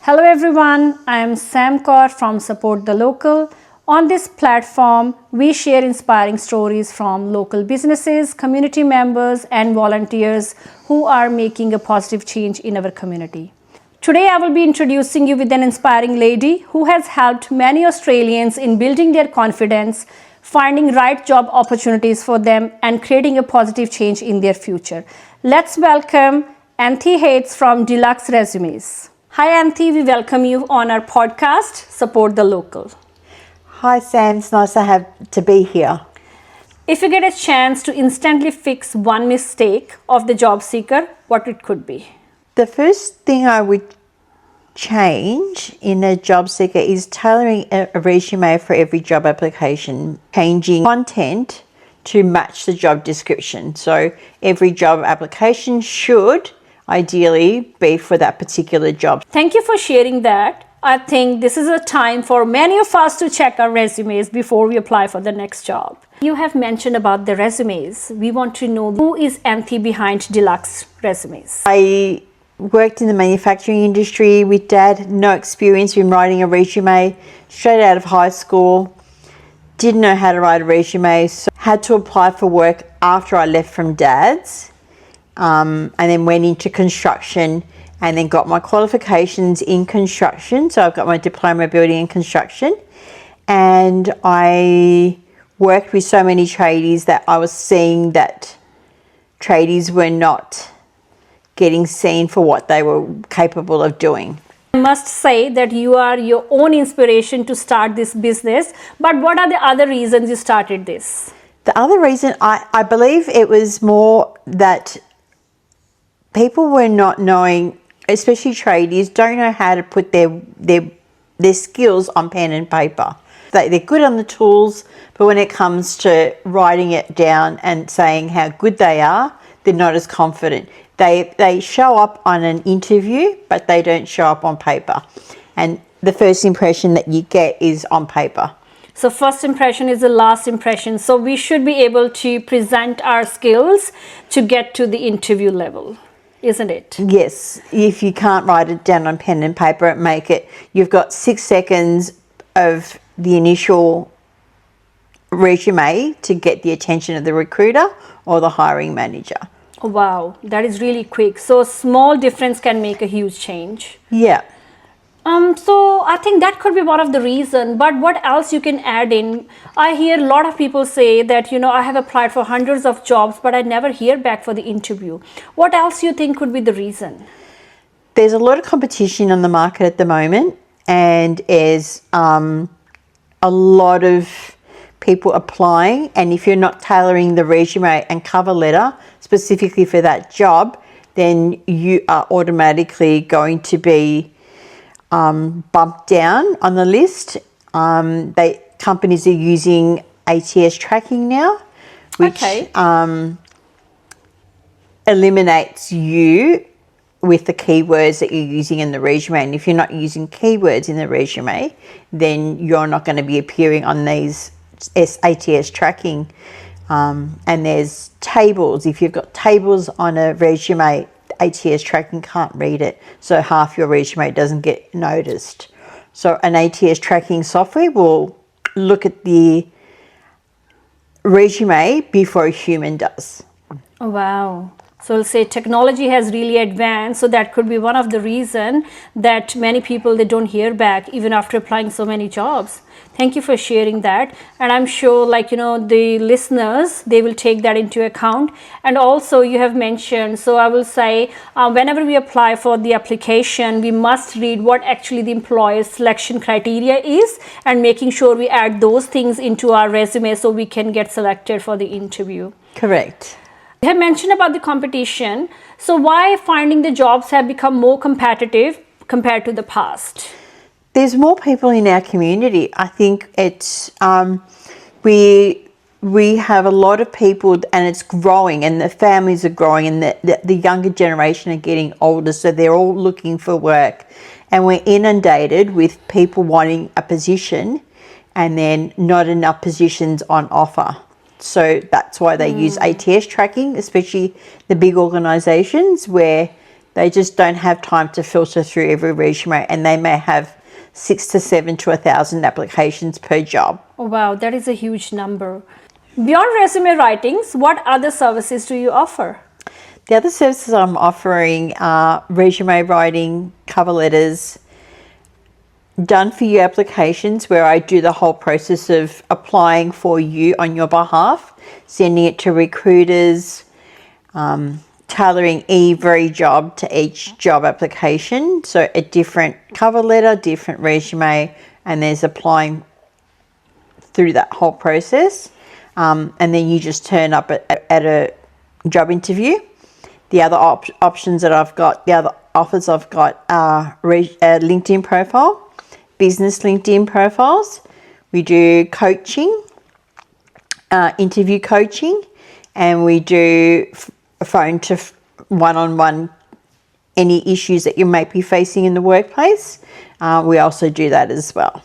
Hello everyone, I am Sam Kaur from Support the Local. On this platform, we share inspiring stories from local businesses, community members and volunteers who are making a positive change in our community. Today I will be introducing you with an inspiring lady who has helped many Australians in building their confidence, finding right job opportunities for them and creating a positive change in their future. Let's welcome Anthi Hates from Deluxe Resumes. Hi Anthi, we welcome you on our podcast, Support the Local. Hi Sam, it's nice to be here. If you get a chance to instantly fix one mistake of the job seeker, what it could be? The first thing I would change in a job seeker is tailoring a resume for every job application, changing content to match the job description. So every job application should ideally be for that particular job. Thank you for sharing that. I think this is a time for many of us to check our resumes before we apply for the next job. You have mentioned about the resumes. We want to know who is Anthi behind Deluxe Resumes. I worked in the manufacturing industry with Dad, no experience in writing a resume, straight out of high school. Didn't know how to write a resume, so had to apply for work after I left from Dad's. And then went into construction and then got my qualifications in construction. So I've got my diploma building and construction, and I worked with so many tradies that I was seeing that tradies were not getting seen for what they were capable of doing. I must say that you are your own inspiration to start this business, but what are the other reasons you started this? The other reason, I believe it was more that people were not knowing, especially tradies, don't know how to put their skills on pen and paper. They're good on the tools, but when it comes to writing it down and saying how good they are, they're not as confident. They show up on an interview, but they don't show up on paper. And the first impression that you get is on paper. So first impression is the last impression. So we should be able to present our skills to get to the interview level, isn't it? Yes. If you can't write it down on pen and paper, you've got 6 seconds of the initial resume to get the attention of the recruiter or the hiring manager. Wow, that is really quick. So a small difference can make a huge change. Yeah. So I think that could be one of the reason, but what else you can add in? I hear a lot of people say that, I have applied for hundreds of jobs, but I never hear back for the interview. What else you think could be the reason? There's a lot of competition on the market at the moment, and there's a lot of people applying, and if you're not tailoring the resume and cover letter specifically for that job, then you are automatically going to be bumped down on the list. Companies are using ATS tracking now, which eliminates you with the keywords that you're using in the resume. And if you're not using keywords in the resume, then you're not going to be appearing on these ATS tracking. And there's tables. If you've got tables on a resume, ATS tracking can't read it, so half your resume doesn't get noticed. So an ATS tracking software will look at the resume before a human does. Oh, wow. So we'll say technology has really advanced, so that could be one of the reason that many people, they don't hear back even after applying so many jobs. Thank you for sharing that, and I'm sure the listeners, they will take that into account. And also you have mentioned, so I will say whenever we apply for the application, we must read what actually the employer's selection criteria is, and making sure we add those things into our resume so we can get selected for the interview. Correct. You have mentioned about the competition. So why finding the jobs have become more competitive compared to the past? There's more people in our community. I think it's we have a lot of people, and it's growing, and the families are growing, and the younger generation are getting older, so they're all looking for work, and we're inundated with people wanting a position and then not enough positions on offer. So that's why they use ATS tracking, especially the big organisations where They just don't have time to filter through every resume, and they may have 6 to 7 to 1,000 applications per job. Oh, wow, that is a huge number. Beyond resume writings, what other services do you offer? The other services I'm offering are resume writing, cover letters, done for you applications, where I do the whole process of applying for you on your behalf, sending it to recruiters, tailoring every job to each job application. So a different cover letter, different resume, and there's applying through that whole process. And then you just turn up at a job interview. The other options that I've got, the other offers I've got are LinkedIn profile, business LinkedIn profiles. We do coaching, interview coaching, and we do phone to one-on-one any issues that you may be facing in the workplace. We also do that as well.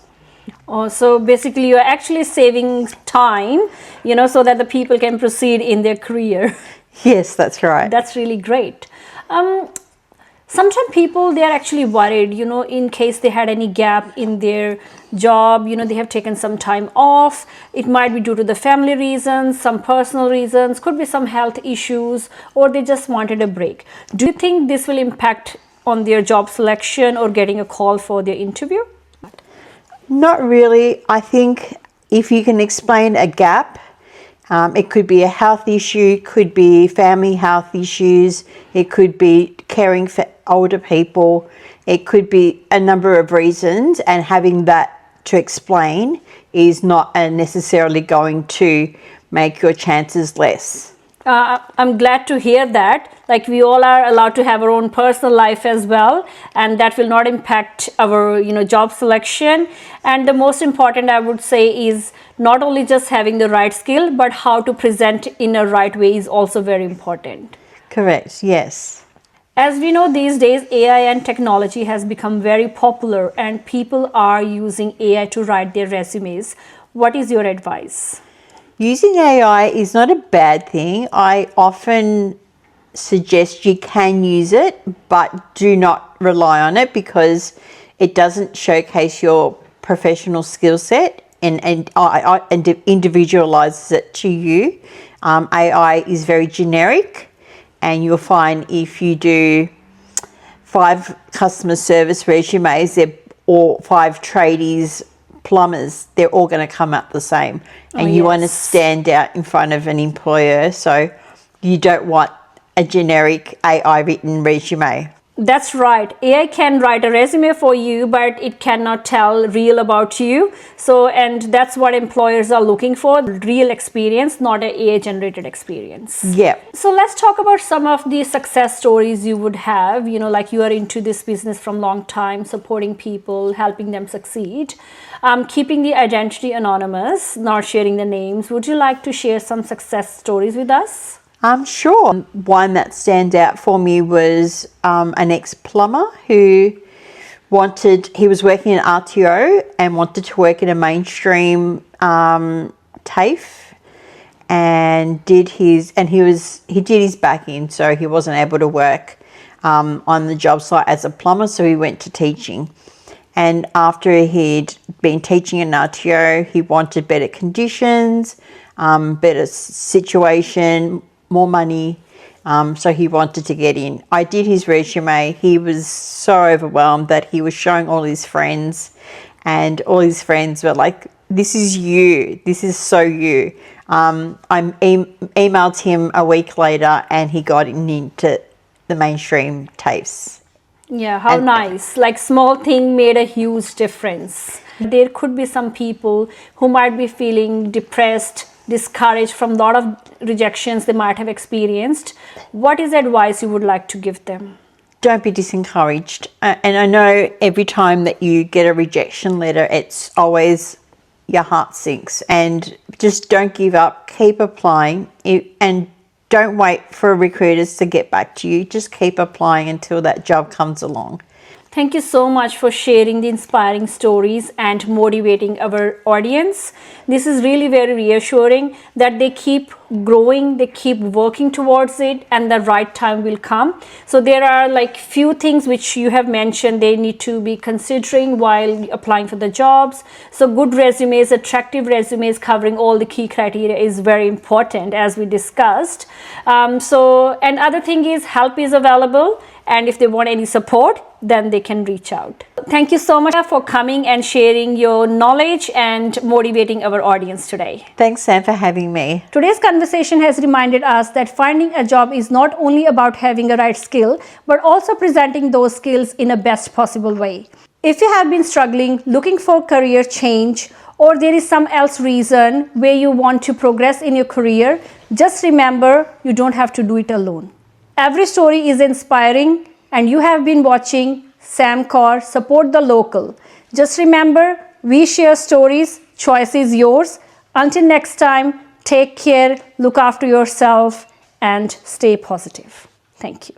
Oh, so basically you're actually saving time, so that the people can proceed in their career. Yes, that's right. That's really great. Sometimes people, they are actually worried, in case they had any gap in their job, they have taken some time off. It might be due to the family reasons, some personal reasons, could be some health issues, or they just wanted a break. Do you think this will impact on their job selection or getting a call for their interview? Not really. I think if you can explain a gap, it could be a health issue, could be family health issues, it could be caring for older people, it could be a number of reasons, and having that to explain is not necessarily going to make your chances less. I'm glad to hear that. Like, we all are allowed to have our own personal life as well, and that will not impact our job selection. And the most important, I would say, is not only just having the right skill, but how to present in a right way is also very important. Correct, yes. As we know, these days AI and technology has become very popular, and people are using AI to write their resumes. What is your advice? Using AI is not a bad thing. I often suggest you can use it, but do not rely on it, because it doesn't showcase your professional skill set and individualizes it to you. AI is very generic, and you'll find if you do 5 customer service resumes or 5 tradies, plumbers, they're all going to come out the same, and you want to stand out in front of an employer, so you don't want a generic AI written resume. That's right. AI can write a resume for you, but it cannot tell real about you. And that's what employers are looking for, real experience, not an AI generated experience. Yeah. So let's talk about some of the success stories you would have, like you are into this business from long time, supporting people, helping them succeed, keeping the identity anonymous, not sharing the names. Would you like to share some success stories with us? Sure. One that stands out for me was an ex-plumber who he was working in RTO and wanted to work in a mainstream TAFE, and he did his back end, so he wasn't able to work on the job site as a plumber, so he went to teaching. And after he'd been teaching in RTO, he wanted better conditions, better situation, more money, so he wanted to get in. I did his resume. He was so overwhelmed that he was showing all his friends, and all his friends were like, "This is you. This is so you." I emailed him a week later, and he got into the mainstream TAFEs. Yeah, how nice. Like, small thing made a huge difference. There could be some people who might be feeling depressed, discouraged from a lot of rejections they might have experienced. What is advice you would like to give them? Don't be discouraged. And I know every time that you get a rejection letter, it's always, your heart sinks. And just don't give up. Keep applying, and don't wait for recruiters to get back to you. Just keep applying until that job comes along. Thank you so much for sharing the inspiring stories and motivating our audience. This is really very reassuring that they keep growing, they keep working towards it, and the right time will come. So there are like few things which you have mentioned they need to be considering while applying for the jobs. So good resumes, attractive resumes covering all the key criteria is very important, as we discussed. And other thing is help is available, and if they want any support, then they can reach out. Thank you so much for coming and sharing your knowledge and motivating our audience today. Thanks, Sam, for having me. Today's conversation has reminded us that finding a job is not only about having a right skill, but also presenting those skills in a best possible way. If you have been struggling, looking for career change, or there is some else reason where you want to progress in your career, just remember you don't have to do it alone. Every story is inspiring, and you have been watching Sam Kaur Support the Local. Just remember, we share stories, choice is yours. Until next time, take care, look after yourself, and stay positive. Thank you.